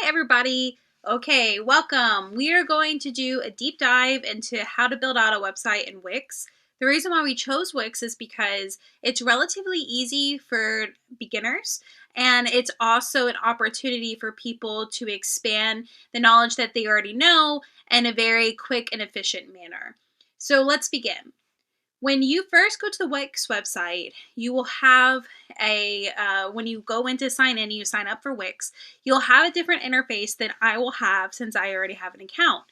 Hi everybody. Okay, welcome. We are going to do a deep dive into how to build out a website in Wix. The reason why we chose Wix is because it's relatively easy for beginners, and it's also an opportunity for people to expand the knowledge that they already know in a very quick and efficient manner. So let's begin. When you first go to the Wix website, you will have when you go in to sign in, you sign up for Wix, you'll have a different interface than I will have since I already have an account.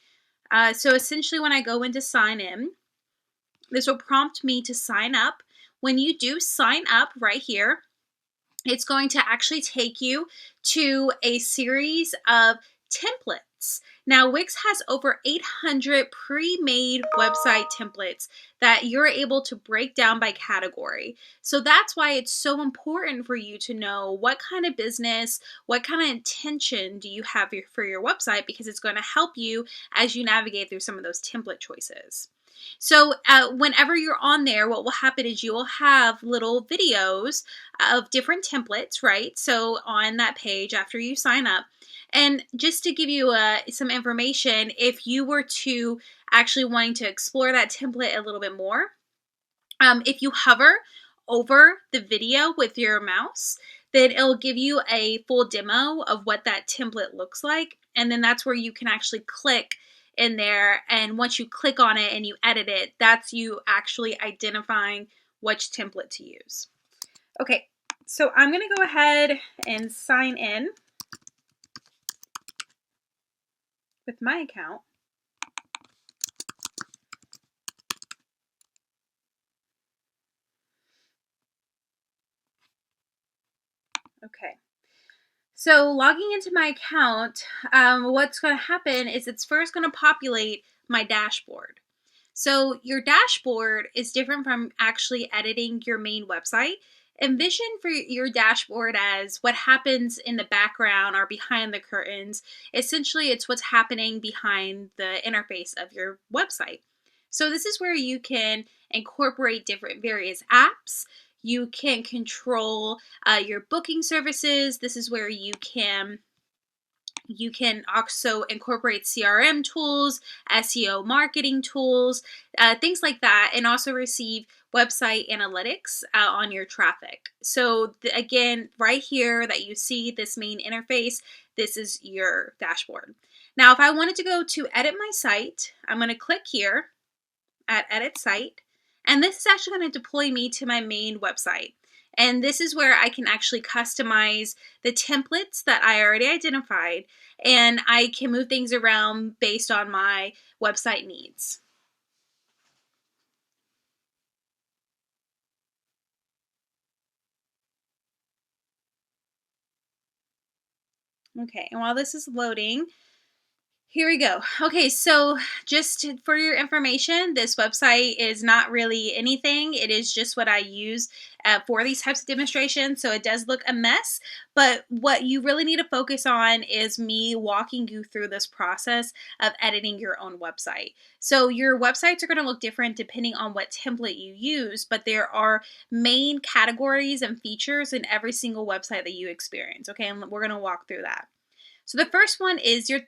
So essentially when I go in to sign in, this will prompt me to sign up. When you do sign up right here, it's going to actually take you to a series of templates. Now, Wix has over 800 pre-made website templates that you're able to break down by category. So that's why it's so important for you to know what kind of business, what kind of intention do you have for your website, because it's going to help you as you navigate through some of those template choices. So whenever you're on there, what will happen is you will have little videos of different templates, right? So on that page after you sign up. And just to give you some information, if you were to actually wanting to explore that template a little bit more, if you hover over the video with your mouse, then it'll give you a full demo of what that template looks like. And then that's where you can actually click in there. And once you click on it and you edit it, that's you actually identifying which template to use. Okay, so I'm going to go ahead and sign in with my account. Okay. So logging into my account, what's going to happen is it's first going to populate my dashboard. So your dashboard is different from actually editing your main website. Envision for your dashboard as what happens in the background or behind the curtains. Essentially, it's what's happening behind the interface of your website. So this is where you can incorporate different various apps. You can control your booking services. This is where you can also incorporate CRM tools, SEO marketing tools, things like that, and also receive website analytics on your traffic. So again, right here that you see this main interface, this is your dashboard. Now, if I wanted to go to edit my site, I'm going to click here at edit site, and this is actually going to deploy me to my main website. And this is where I can actually customize the templates that I already identified, and I can move things around based on my website needs. Okay, and while this is loading, here we go. Okay, so just for your information, this website is not really anything. It is just what I use for these types of demonstrations. So it does look a mess, but what you really need to focus on is me walking you through this process of editing your own website. So your websites are going to look different depending on what template you use, but there are main categories and features in every single website that you experience. Okay, and we're going to walk through that. So the first one is your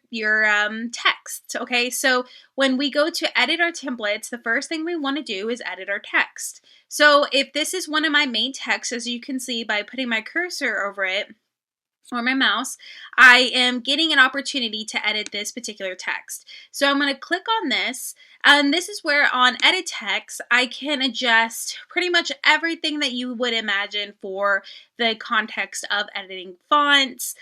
text. Okay, so when we go to edit our templates, the first thing we want to do is edit our text. So if this is one of my main texts, as you can see by putting my cursor over it, or my mouse, I am getting an opportunity to edit this particular text. So I'm going to click on this, and this is where on edit text I can adjust pretty much everything that you would imagine for the context of editing fonts,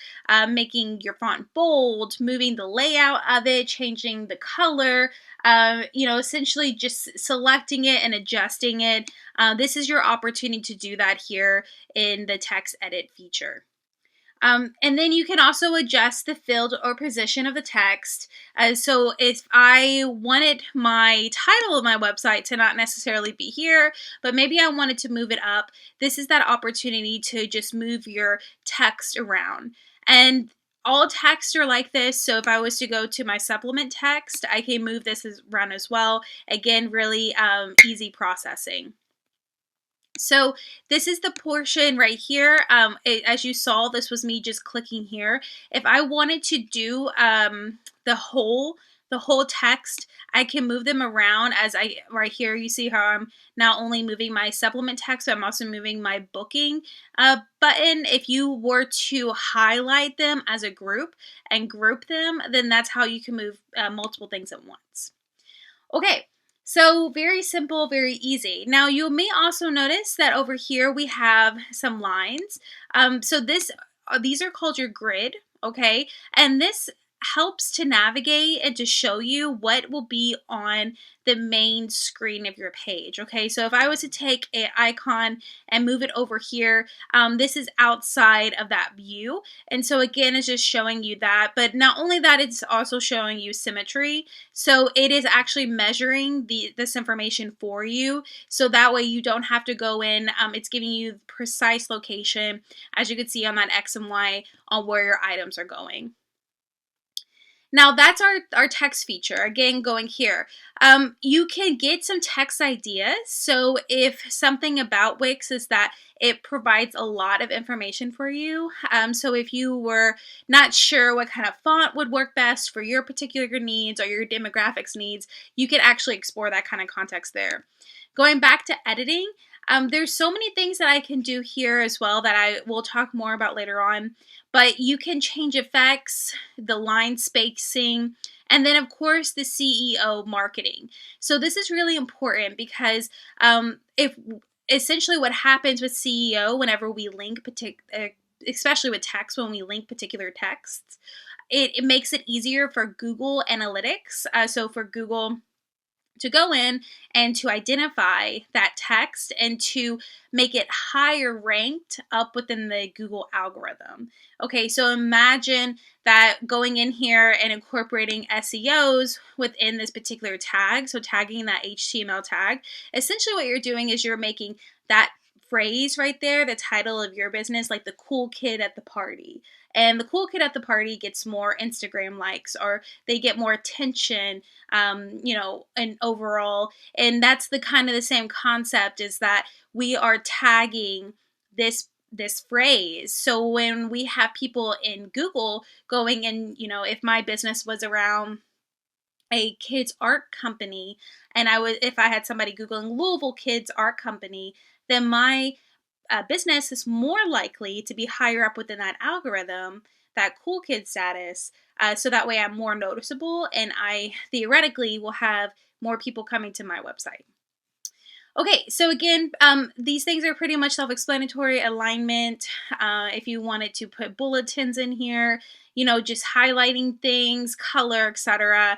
making your font bold, moving the layout of it, changing the color, essentially just selecting it and adjusting it. This is your opportunity to do that here in the text edit feature. And then you can also adjust the field or position of the text. So if I wanted my title of my website to not necessarily be here, but maybe I wanted to move it up, this is that opportunity to just move your text around. And all texts are like this. So if I was to go to my supplement text, I can move this around as well. Again, really easy processing. So this is the portion right here. As you saw, this was me just clicking here. If I wanted to do the whole the whole text, I can move them around. As I right here, you see how I'm not only moving my supplement text, but I'm also moving my booking button. If you were to highlight them as a group and group them, then that's how you can move multiple things at once. Okay, so very simple, very easy. Now you may also notice that over here we have some lines. So these are called your grid, okay? And this helps to navigate and to show you what will be on the main screen of your page, okay? So if I was to take an icon and move it over here, this is outside of that view. And so again, it's just showing you that, but not only that, it's also showing you symmetry. So it is actually measuring this information for you. So that way you don't have to go in. It's giving you precise location, as you can see on that X and Y, on where your items are going. Now that's our text feature. Again, going here, you can get some text ideas. So if something about Wix is that it provides a lot of information for you. So if you were not sure what kind of font would work best for your particular needs or your demographics needs, you can actually explore that kind of context there. Going back to editing, there's so many things that I can do here as well that I will talk more about later on. But you can change effects, the line spacing, and then of course the CEO marketing. So this is really important because if essentially what happens with CEO whenever we link especially with text, when we link particular texts, it makes it easier for Google Analytics. So for Google to go in and to identify that text and to make it higher ranked up within the Google algorithm. Okay, so imagine that going in here and incorporating SEOs within this particular tag, so tagging that HTML tag. Essentially what you're doing is you're making that phrase right there the title of your business, like the cool kid at the party. And the cool kid at the party gets more Instagram likes, or they get more attention, and overall. And that's the kind of the same concept, is that we are tagging this phrase. So when we have people in Google going and, if my business was around a kids art company, and if I had somebody Googling Louisville kids art company, then my business is more likely to be higher up within that algorithm, that cool kid status. So that way I'm more noticeable, and I theoretically will have more people coming to my website. Okay, so again, these things are pretty much self-explanatory. Alignment, if you wanted to put bulletins in here, just highlighting things, color, etc.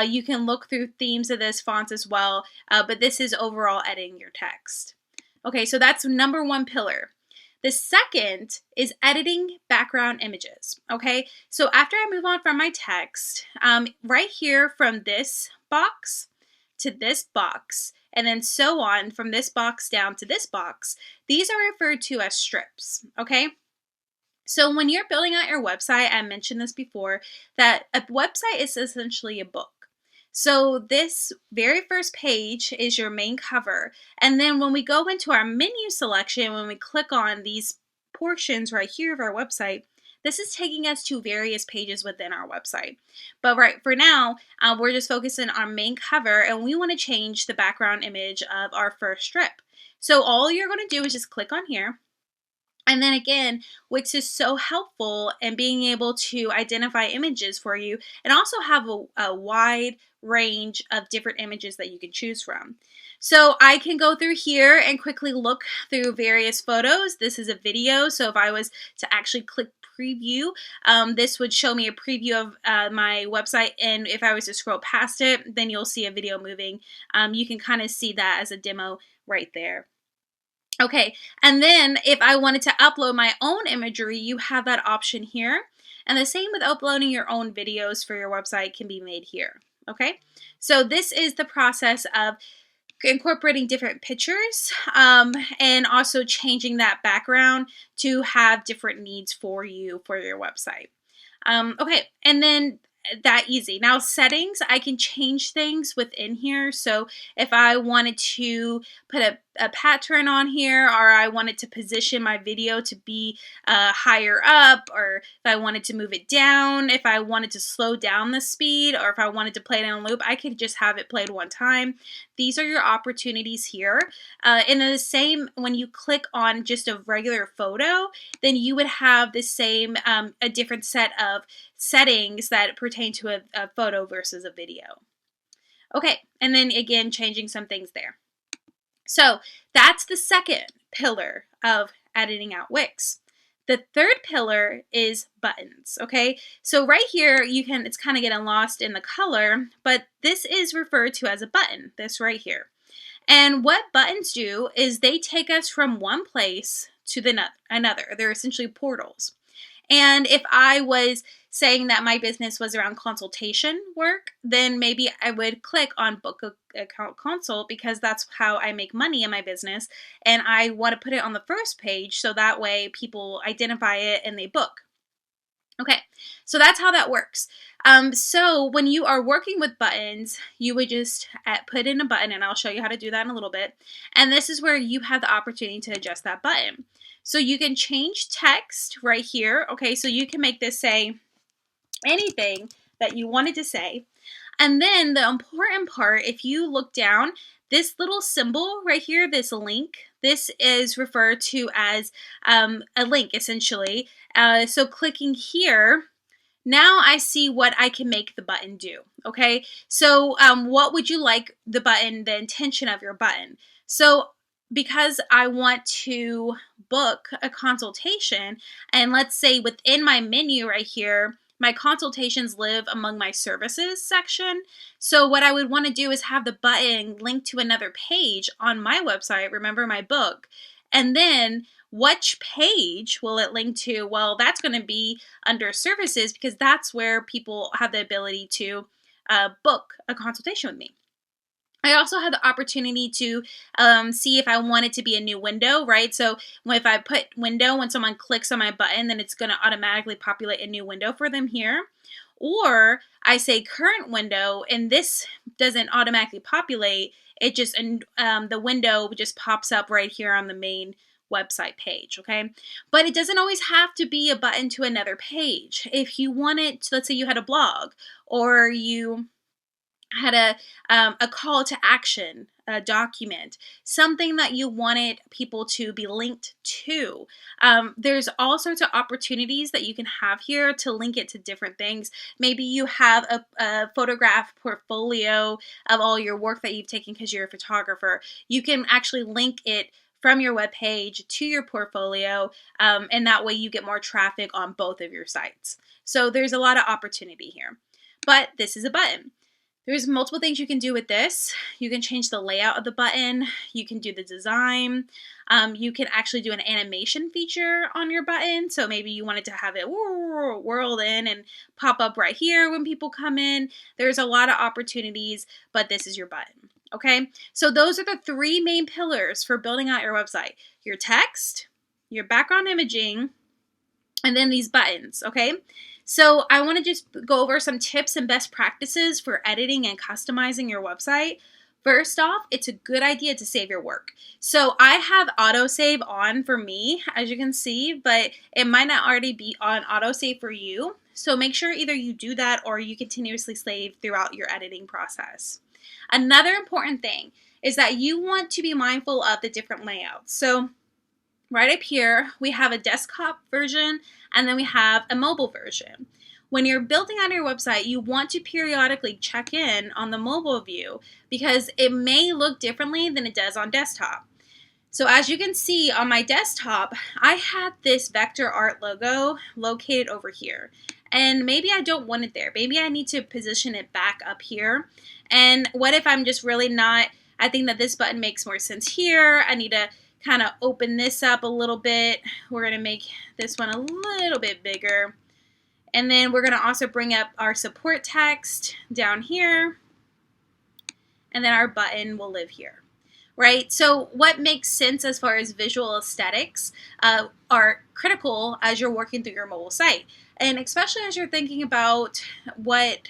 You can look through themes of this, fonts as well, but this is overall editing your text. Okay, so that's number one pillar. The second is editing background images. Okay, so after I move on from my text, right here from this box to this box, and then so on from this box down to this box, these are referred to as strips. Okay, so when you're building out your website, I mentioned this before, that a website is essentially a book. So this very first page is your main cover. And then when we go into our menu selection, when we click on these portions right here of our website, this is taking us to various pages within our website. But right for now, we're just focusing on our main cover, and we want to change the background image of our first strip. So all you're going to do is just click on here. And then again, Wix is so helpful in being able to identify images for you, and also have a wide range of different images that you can choose from. So I can go through here and quickly look through various photos. This is a video, so if I was to actually click preview, this would show me a preview of my website, and if I was to scroll past it, then you'll see a video moving. You can kind of see that as a demo right there. Okay, and then if I wanted to upload my own imagery, you have that option here. And the same with uploading your own videos for your website can be made here. Okay, so this is the process of incorporating different pictures and also changing that background to have different needs for you for your website. Okay, and then that easy. Now settings, I can change things within here. So if I wanted to put a pattern on here, or I wanted to position my video to be higher up, or if I wanted to move it down, if I wanted to slow down the speed, or if I wanted to play it in a loop, I could just have it played one time. These are your opportunities here. And then the same, when you click on just a regular photo, then you would have the same, a different set of settings that pertain to a photo versus a video. Okay, and then again, changing some things there. So that's the second pillar of editing out Wix. The third pillar is buttons, okay? So right here, it's kind of getting lost in the color, but this is referred to as a button, this right here. And what buttons do is they take us from one place to another. They're essentially portals. And if I was saying that my business was around consultation work, then maybe I would click on book a consult, because that's how I make money in my business. And I want to put it on the first page so that way people identify it and they book. Okay, so that's how that works. So when you are working with buttons, you would just put in a button, and I'll show you how to do that in a little bit. And this is where you have the opportunity to adjust that button. So you can change text right here. Okay, so you can make this say anything that you wanted to say. And then the important part, if you look down, this little symbol right here, this link, this is referred to as a link essentially. So clicking here, now I see what I can make the button do. Okay, so what would you like the intention of your button? So because I want to book a consultation, and let's say within my menu right here, my consultations live among my services section. So what I would want to do is have the button linked to another page on my website, remember my book, and then which page will it link to? Well, that's going to be under services, because that's where people have the ability to book a consultation with me. I also have the opportunity to see if I want it to be a new window, right? So if I put window, when someone clicks on my button, then it's going to automatically populate a new window for them here. Or I say current window, and this doesn't automatically populate. It just, the window just pops up right here on the main website page, okay? But it doesn't always have to be a button to another page. If you wanted, let's say you had a blog, or you had a call to action, a document, something that you wanted people to be linked to. There's all sorts of opportunities that you can have here to link it to different things. Maybe you have a photograph portfolio of all your work that you've taken because you're a photographer. You can actually link it from your web page to your portfolio, and that way you get more traffic on both of your sites. So there's a lot of opportunity here. But this is a button. There's multiple things you can do with this. You can change the layout of the button. You can do the design. You can actually do an animation feature on your button. So maybe you wanted to have it whirl in and pop up right here when people come in. There's a lot of opportunities, but this is your button. Okay, so those are the three main pillars for building out your website: your text, your background imaging, and then these buttons. Okay, so I want to just go over some tips and best practices for editing and customizing your website. First off, it's a good idea to save your work. So I have autosave on for me, as you can see, but it might not already be on autosave for you. So make sure either you do that or you continuously save throughout your editing process. Another important thing is that you want to be mindful of the different layouts. So right up here, we have a desktop version, and then we have a mobile version. When you're building out your website, you want to periodically check in on the mobile view, because it may look differently than it does on desktop. So as you can see on my desktop, I had this vector art logo located over here. And maybe I don't want it there. Maybe I need to position it back up here. And what if I'm just really not, I think that this button makes more sense here. I need to kind of open this up a little bit. We're going to make this one a little bit bigger. And then we're going to also bring up our support text down here. And then our button will live here. Right? So what makes sense as far as visual aesthetics are critical as you're working through your mobile site. And especially as you're thinking about what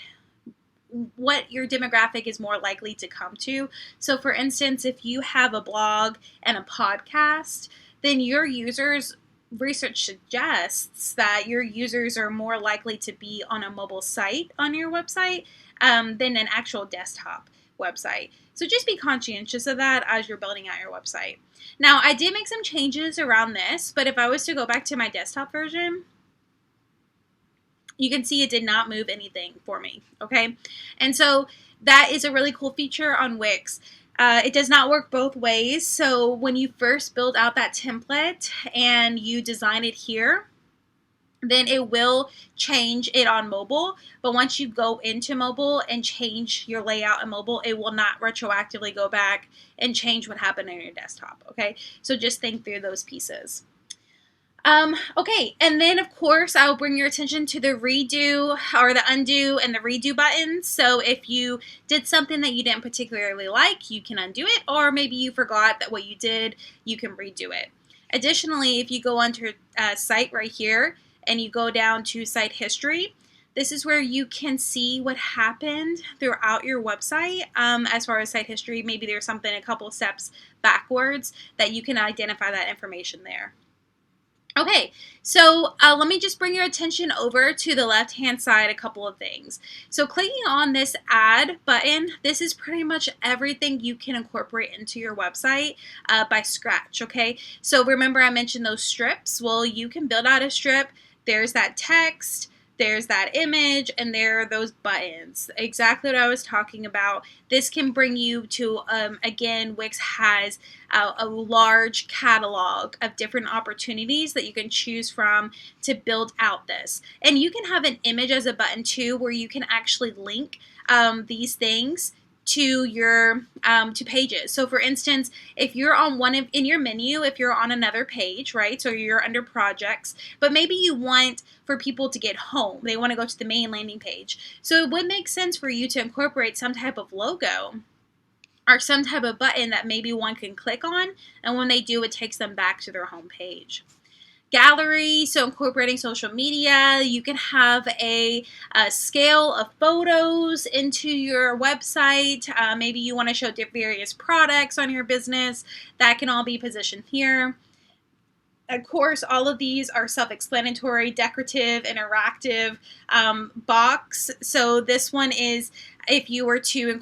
what your demographic is more likely to come to. So for instance, if you have a blog and a podcast, then your users, research suggests that your users are more likely to be on a mobile site on your website than an actual desktop website. So just be conscientious of that as you're building out your website. Now, I did make some changes around this, but if I was to go back to my desktop version, you can see it did not move anything for me, okay? And so that is a really cool feature on Wix. It does not work both ways. So when you first build out that template and you design it here, then it will change it on mobile. But once you go into mobile and change your layout on mobile, it will not retroactively go back and change what happened on your desktop, okay? So just think through those pieces. Okay, and then of course I'll bring your attention to the redo or the undo and the redo buttons. So if you did something that you didn't particularly like, you can undo it, or maybe you forgot that what you did, you can redo it. Additionally, if you go onto site right here and you go down to site history, this is where you can see what happened throughout your website as far as site history. Maybe there's something a couple steps backwards that you can identify that information there. Okay, so let me just bring your attention over to the left-hand side, a couple of things. So clicking on this add button, this is pretty much everything you can incorporate into your website by scratch, okay? So remember I mentioned those strips. Well, you can build out a strip. There's that text, there's that image, and there are those buttons. Exactly what I was talking about. This can bring you to, again, Wix has a large catalog of different opportunities that you can choose from to build out this. And you can have an image as a button too, where you can actually link these things to your to pages. So for instance, if you're on in your menu, if you're on another page, right? So you're under projects, but maybe you want for people to get home. They want to go to the main landing page. So it would make sense for you to incorporate some type of logo or some type of button that maybe one can click on, and when they do, it takes them back to their home page. Gallery, so incorporating social media. You can have a scale of photos into your website. Maybe you want to show various products on your business. That can all be positioned here. Of course, all of these are self-explanatory, decorative, interactive box. So this one is if you were to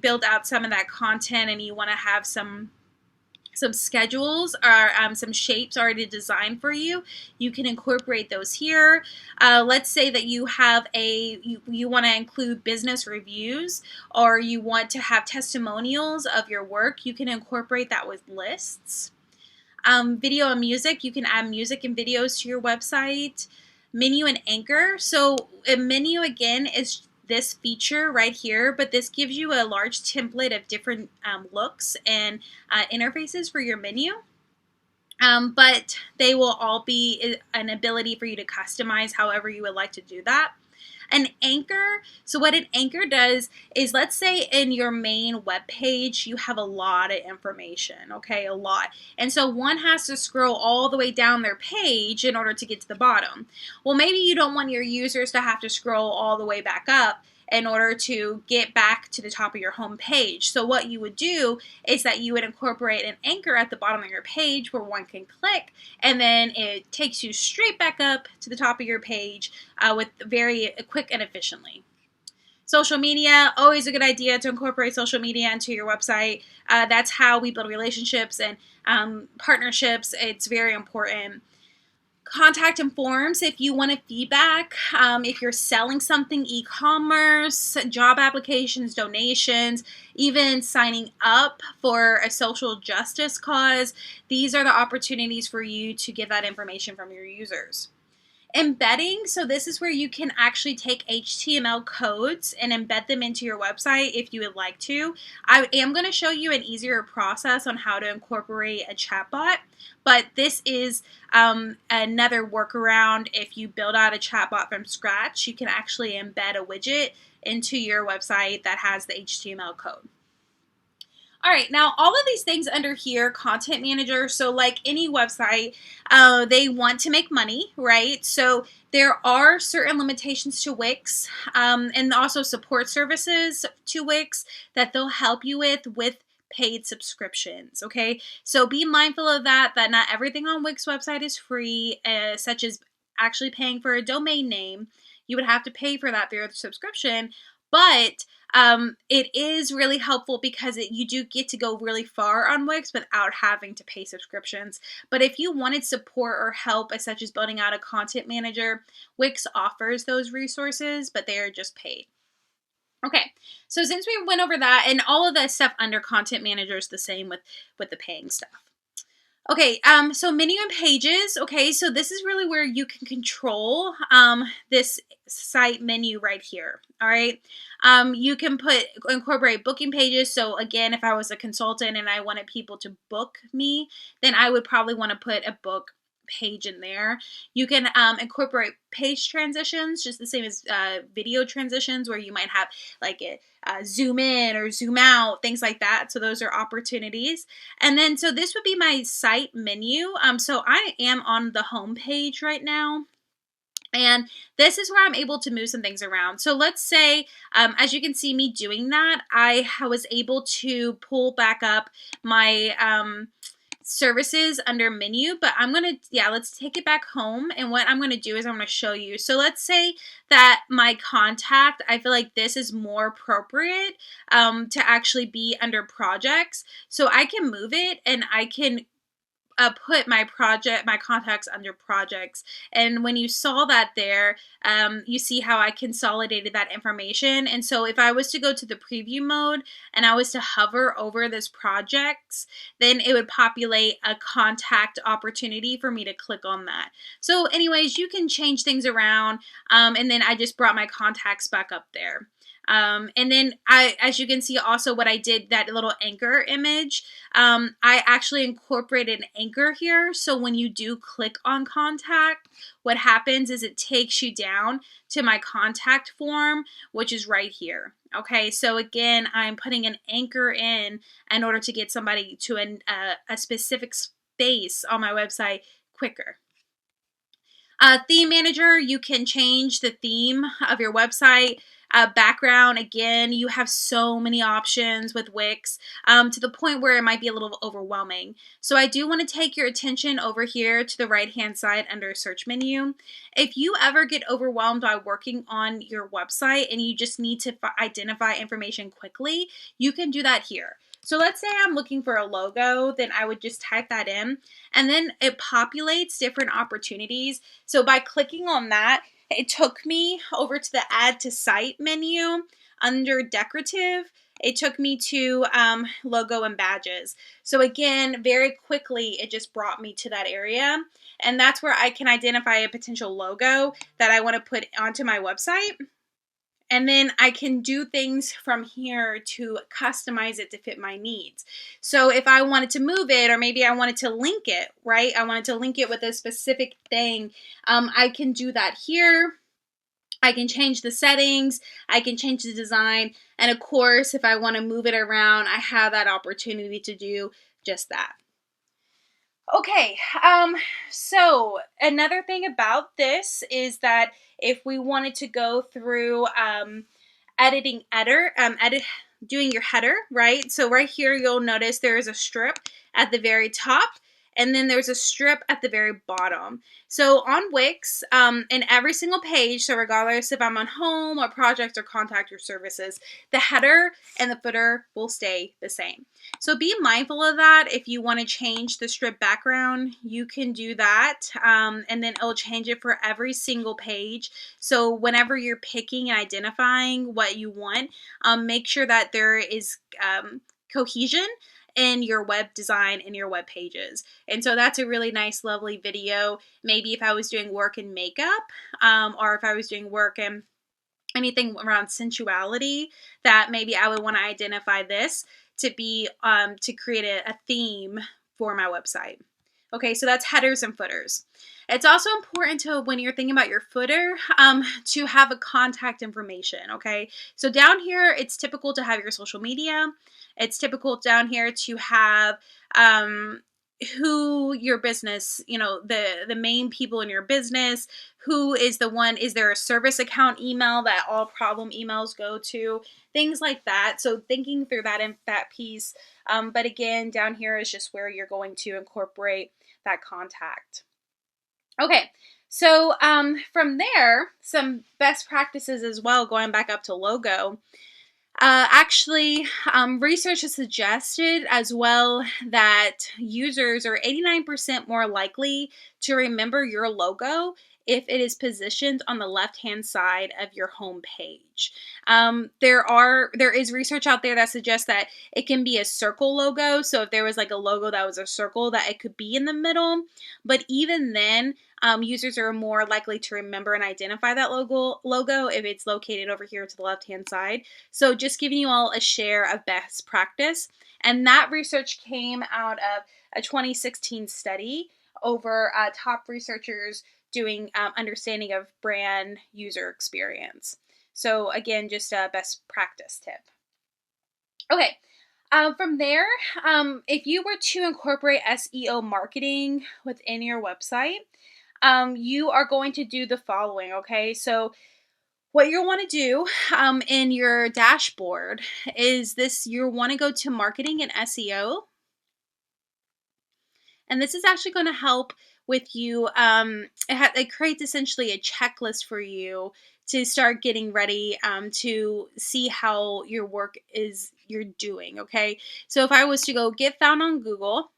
build out some of that content and you want to have some schedules or some shapes already designed for you, you can incorporate those here. Let's say that you have you want to include business reviews, or you want to have testimonials of your work. You can incorporate that with lists. Video and music, you can add music and videos to your website. Menu and anchor. So a menu, again, is this feature right here, but this gives you a large template of different looks and interfaces for your menu. But they will all be an ability for you to customize however you would like to do that. An anchor, so what an anchor does is, let's say in your main web page, you have a lot of information, okay, a lot. And so one has to scroll all the way down their page in order to get to the bottom. Well, maybe you don't want your users to have to scroll all the way back up in order to get back to the top of your home page. So what you would do is that you would incorporate an anchor at the bottom of your page where one can click, and then it takes you straight back up to the top of your page with very quick and efficiently. Social media, always a good idea to incorporate social media into your website. That's how we build relationships and partnerships. It's very important. Contact and forms if you want feedback, if you're selling something, e-commerce, job applications, donations, even signing up for a social justice cause. These are the opportunities for you to get that information from your users. Embedding, so this is where you can actually take HTML codes and embed them into your website if you would like to. I am going to show you an easier process on how to incorporate a chatbot, but this is another workaround. If you build out a chatbot from scratch, you can actually embed a widget into your website that has the HTML code. All right, now all of these things under here, content manager, so like any website, they want to make money, right? So there are certain limitations to Wix, and also support services to Wix that they'll help you with paid subscriptions, okay? So be mindful of that not everything on Wix website is free, such as actually paying for a domain name. You would have to pay for that through a subscription, but it is really helpful because you do get to go really far on Wix without having to pay subscriptions. But if you wanted support or help, such as building out a content manager, Wix offers those resources, but they are just paid. Okay, so since we went over that, and all of the stuff under content manager is the same with the paying stuff. Okay, so menu and pages. Okay, so this is really where you can control this site menu right here. All right, you can incorporate booking pages. So again, if I was a consultant and I wanted people to book me, then I would probably want to put a book page in there. You can incorporate page transitions, just the same as video transitions, where you might have like a zoom in or zoom out, things like that. So those are opportunities. And then, so this would be my site menu. So I am on the home page right now. And this is where I'm able to move some things around. So let's say, as you can see me doing that, I was able to pull back up my services under menu, but I'm going to, let's take it back home. And what I'm going to do is I'm going to show you. So let's say that my contact, I feel like this is more appropriate to actually be under projects. So I can move it and I can put my contacts under projects. And when you saw that there, you see how I consolidated that information. And so if I was to go to the preview mode and I was to hover over this projects, then it would populate a contact opportunity for me to click on that. So anyways, you can change things around. And then I just brought my contacts back up there. And then as you can see also what I did, that little anchor image, I actually incorporated an anchor here. So when you do click on contact, what happens is it takes you down to my contact form, which is right here. Okay, so again, I'm putting an anchor in order to get somebody to a specific space on my website quicker. Theme manager, you can change the theme of your website. Background, again, you have so many options with Wix to the point where it might be a little overwhelming. So I do want to take your attention over here to the right hand side under search menu. If you ever get overwhelmed by working on your website and you just need to identify information quickly, you can do that here. So let's say I'm looking for a logo, then I would just type that in and then it populates different opportunities. So by clicking on that, it took me over to the add to site menu under decorative. It took me to logo and badges. So again, very quickly, it just brought me to that area. And that's where I can identify a potential logo that I want to put onto my website. And then I can do things from here to customize it to fit my needs. So if I wanted to move it, or maybe I wanted to link it, right? I wanted to link it with a specific thing. I can do that here. I can change the settings. I can change the design. And of course, if I want to move it around, I have that opportunity to do just that. Okay, so another thing about this is that if we wanted to go through doing your header, right? So right here, you'll notice there is a strip at the very top, and then there's a strip at the very bottom. So on Wix, in every single page, so regardless if I'm on home or project or contact or services, the header and the footer will stay the same. So be mindful of that. If you want to change the strip background, you can do that. And then it'll change it for every single page. So whenever you're picking and identifying what you want, make sure that there is cohesion in your web design and your web pages. And so that's a really nice, lovely video. Maybe if I was doing work in makeup, or if I was doing work in anything around sensuality, that maybe I would want to identify this to be to create a theme for my website. Okay, so that's headers and footers. It's also important to, when you're thinking about your footer, to have a contact information, okay? So down here, it's typical to have your social media. It's typical down here to have who your business, the main people in your business, who is the one, is there a service account email that all problem emails go to, things like that. So thinking through that piece. But again, down here is just where you're going to incorporate that contact. Okay, so from there, some best practices as well, going back up to logo. Actually, research has suggested as well that users are 89% more likely to remember your logo if it is positioned on the left-hand side of your home page. There is research out there that suggests that it can be a circle logo. So if there was like a logo that was a circle, that it could be in the middle. But even then, users are more likely to remember and identify that logo if it's located over here to the left-hand side. So just giving you all a share of best practice. And that research came out of a 2016 study over top researchers doing understanding of brand user experience. So again, just a best practice tip. Okay. From there, if you were to incorporate SEO marketing within your website, you are going to do the following, okay? So what you'll want to do in your dashboard is this: you want to go to marketing and SEO. And this is actually going to help with you. It creates essentially a checklist for you to start getting ready to see how your work you're doing, okay? So if I was to go get found on Google,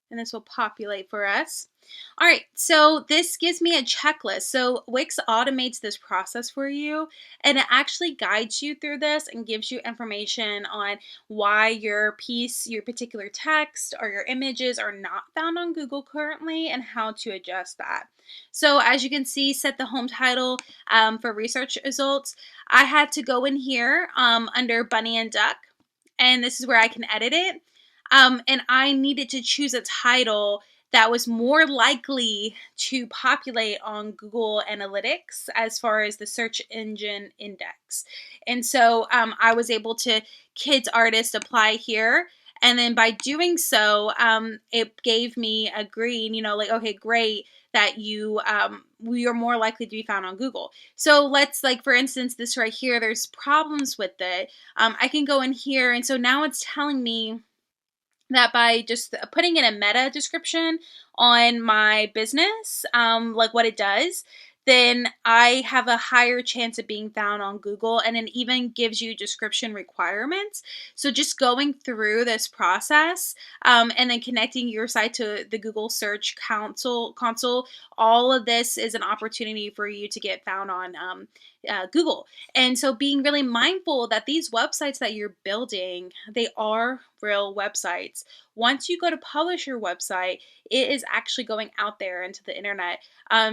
and this will populate for us. All right, so this gives me a checklist. So Wix automates this process for you, and it actually guides you through this and gives you information on why your piece, your particular text, or your images are not found on Google currently, and how to adjust that. So as you can see, set the home title for research results. I had to go in here under Bunny and Duck, and this is where I can edit it. And I needed to choose a title that was more likely to populate on Google Analytics as far as the search engine index. And so I was able to kids artist apply here. And then by doing so, it gave me a green, like, okay, great, that we are more likely to be found on Google. So let's, like, for instance, this right here, there's problems with it. I can go in here, and so now it's telling me that by just putting in a meta description on my business, like what it does, then I have a higher chance of being found on Google, and it even gives you description requirements. So just going through this process and then connecting your site to the Google Search console, all of this is an opportunity for you to get found on Google. And so being really mindful that these websites that you're building, they are real websites. Once you go to publish your website, it is actually going out there into the internet.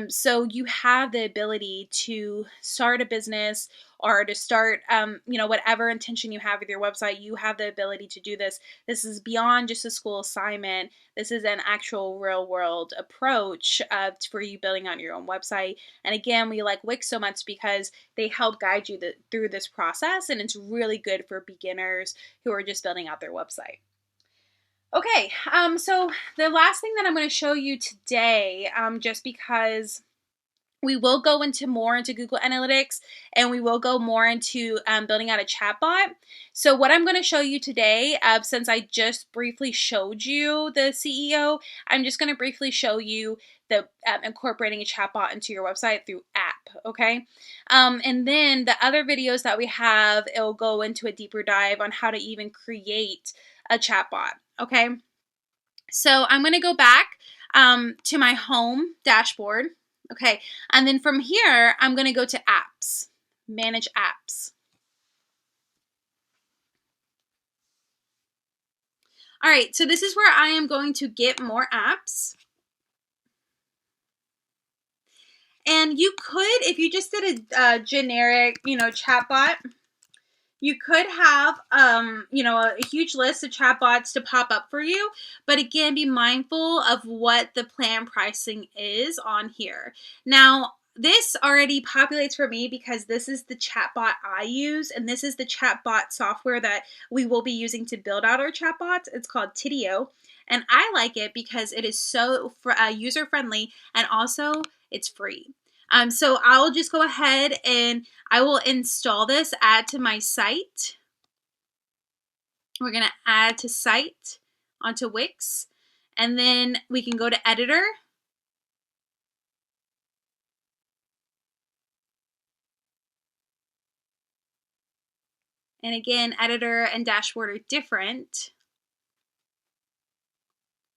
So you have the ability to start a business or to start, whatever intention you have with your website. You have the ability to do this. This is beyond just a school assignment. This is an actual real world approach for you building out your own website. And again, we like Wix so much because they help guide you through this process, and it's really good for beginners who are just building out their website. Okay, so the last thing that I'm going to show you today, just because we will go into Google Analytics, and we will go more into building out a chatbot. So what I'm going to show you today, since I just briefly showed you the CEO, I'm just going to briefly show you the incorporating a chatbot into your website through app, okay? And then the other videos that we have, it'll go into a deeper dive on how to even create a chatbot, okay? So I'm going to go back to my home dashboard. Okay, and then from here, I'm going to go to apps, manage apps. All right, so this is where I am going to get more apps. And you could, if you just did a generic, chatbot, You could have, a huge list of chatbots to pop up for you, but again, be mindful of what the plan pricing is on here. Now, this already populates for me because this is the chatbot I use, and this is the chatbot software that we will be using to build out our chatbots. It's called Tidio, and I like it because it is so user friendly, and also it's free. So I'll just go ahead and I will install this, add to my site. We're going to add to site onto Wix. And then we can go to editor. And again, editor and dashboard are different.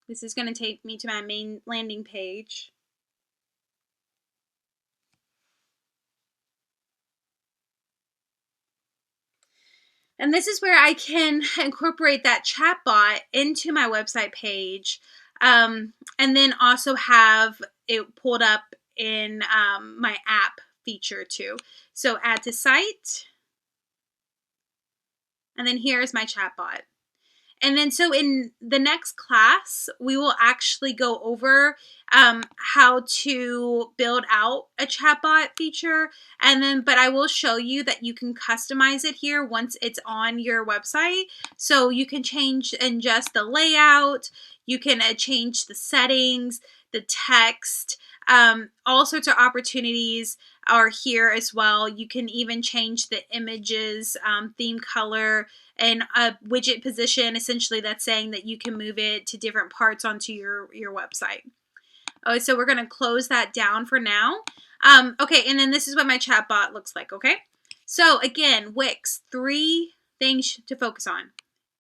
This is going to take me to my main landing page. And this is where I can incorporate that chatbot into my website page, and then also have it pulled up in my app feature too. So add to site, and then here's my chatbot. And then so in the next class, we will actually go over how to build out a chatbot feature. And then, but I will show you that you can customize it here once it's on your website. So you can change and adjust the layout. You can change the settings, the text, all sorts of opportunities are here as well. You can even change the images, theme color, and a widget position. Essentially, that's saying that you can move it to different parts onto your website. Oh, so we're going to close that down for now. Okay, and then this is what my chatbot looks like, okay? So again, Wix, 3 things to focus on.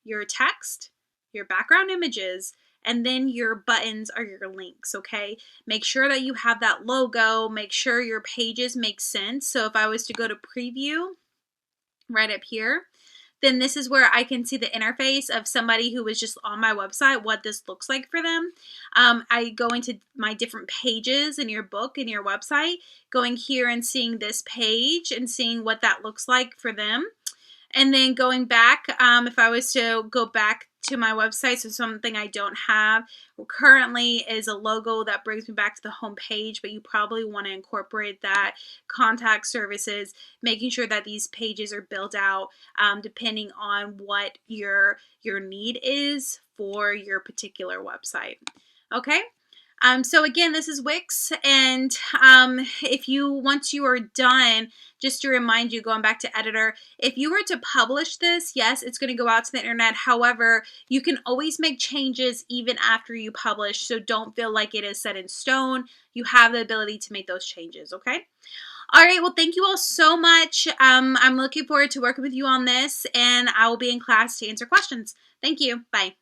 Your text, your background images, and then your buttons are your links, okay? Make sure that you have that logo. Make sure your pages make sense. So if I was to go to preview right up here, then this is where I can see the interface of somebody who was just on my website, what this looks like for them. I go into my different pages in your book, in your website, going here and seeing this page and seeing what that looks like for them. And then going back, if I was to go back to my website, so something I don't have currently is a logo that brings me back to the home page, but you probably want to incorporate that, contact services, making sure that these pages are built out depending on what your need is for your particular website. Okay. So again, this is Wix, and if you, once you are done, just to remind you, going back to editor, if you were to publish this, yes, it's going to go out to the internet. However, you can always make changes even after you publish, so don't feel like it is set in stone. You have the ability to make those changes, okay? All right, well, thank you all so much. I'm looking forward to working with you on this, and I will be in class to answer questions. Thank you. Bye.